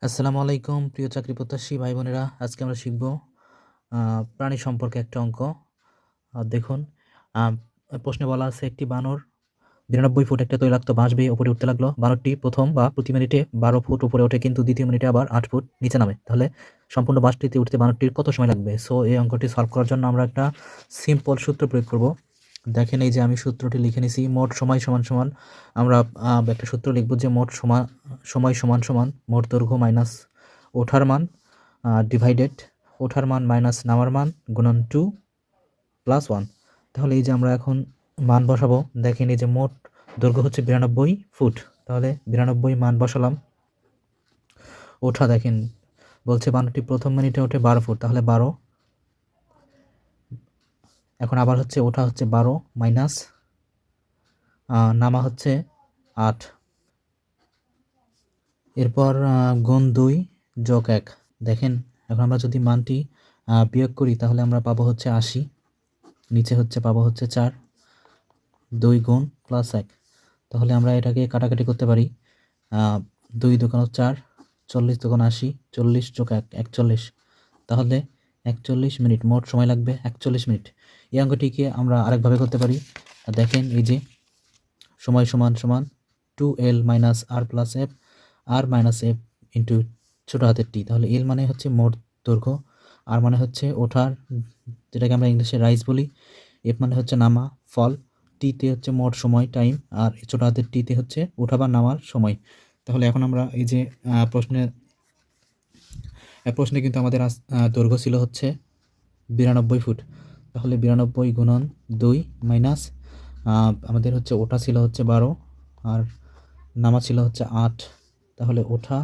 আসসালামু আলাইকুম প্রিয় চাকরি প্রত্যাশী ভাই বোনেরা। আজকে আমরা শিখব প্রাণী সম্পর্কে একটা অঙ্ক। দেখুন, প্রশ্নে বলা আছে একটি বানর ৯২ ফুট একটা তৈলাক্ত বাঁশ বেয়ে উপরে উঠতে লাগলো। বানরটি প্রথম বা প্রতি মিনিটে ১২ ফুট উপরে ওঠে, কিন্তু দ্বিতীয় মিনিটে আবার ৮ ফুট নিচে নামে। তাহলে সম্পূর্ণ বাঁশটিতে উঠতে বানরটির কত সময় লাগবে? সো এই অঙ্কটি সলভ করার জন্য আমরা একটা সিম্পল সূত্র প্রয়োগ করব। দেখেন, এই যে আমি সূত্রটি লিখে নিছি। মোট সময় সমান সমান আমরা একটা সূত্র লিখব যে মোট সময় সমান সমান মোট দৈর্ঘ্য মাইনাস ওঠার মান ডিভাইডেড ওঠার মান মাইনাস নামার মান গুণন 2 প্লাস 1। তাহলে এই যে আমরা এখন মান বসাবো। দেখেন, এই যে মোট দৈর্ঘ্য হচ্ছে ৯২ ফুট, তাহলে ৯২ মান বসালাম। ওঠা দেখেন বলছে বানরটি প্রথম মিনিটে ওঠে ১২ ফুট, তাহলে ১২। এখন আবার হচ্ছে ওঠা হচ্ছে ১২ মাইনাস নামা হচ্ছে ৮। এরপর গুণ ২ যোগ ১। দেখেন, এখন আমরা যদি মানটি বিয়োগ করি তাহলে আমরা পাবো হচ্ছে ৮০, নিচে হচ্ছে পাবো হচ্ছে ৪, ২ গুণ প্লাস ১। তাহলে আমরা এটাকে কাটাকাটি করতে পারি। ২ দুগুণ ৪, ৪০ দুগুণ ৮০, ৪০ যোগ ১ ৪১। তাহলে ৪১ মিনিট মোট সময় লাগবে ৪১ মিনিট। এই অঙ্কটিকে আমরা আরেকভাবে করতে পারি। দেখেন, এই যে সময় সমান সমান 2l মাইনাস আর প্লাস এফ, আর মাইনাস এফ ইন্টু ছোটো হাতের টি। তাহলে এল মানে হচ্ছে মোট দৈর্ঘ্য, আর মানে হচ্ছে ওঠার, যেটাকে আমরা ইংলিশে রাইজ বলি, এফ মানে হচ্ছে নামা ফল, টিতে হচ্ছে মোট সময় টাইম, আর ছোটো হাতের টিতে হচ্ছে ওঠা বা নামার সময়। তাহলে এখন আমরা এই যে প্রশ্নে কিন্তু আমাদের দৈর্ঘ্য ছিল হচ্ছে ৯২ ফুট। তাহলে ৯২ গুণন ২ মাইনাস আমাদের হচ্ছে ওঠা ছিল হচ্ছে ১২ আর নামা ছিল হচ্ছে ৮। তাহলে ওঠা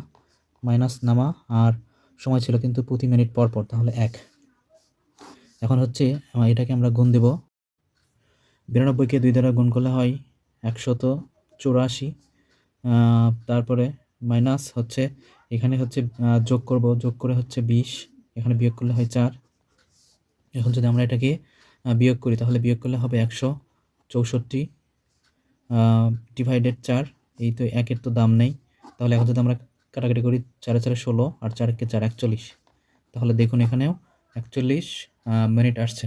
মাইনাস নামা, আর সময় ছিল কিন্তু প্রতি মিনিট পর পর, তাহলে ১। এখন হচ্ছে এটাকে আমরা গুণ দেব। ৯২কে ২ দ্বারা গুণ করলে হয় ১৮৪। তারপরে মাইনাস হচ্ছে এখানে হচ্ছে যোগ করব, যোগ করে হচ্ছে ২০, এখানে বিয়োগ করলে হয় ৪। এখন যদি আমরা এটাকে বিয়োগ করি তাহলে বিয়োগ করলে হবে ১৬৪ ডিভাইডেড ৪। এই তো ১-এর তো দাম নেই, তাহলে এখন যদি আমরা কাটাকাটি করি ৪ 4 ১৬ আর ৪ কে ৪ ৪১। তাহলে দেখুন এখানেও ৪১ মিনিট আসছে।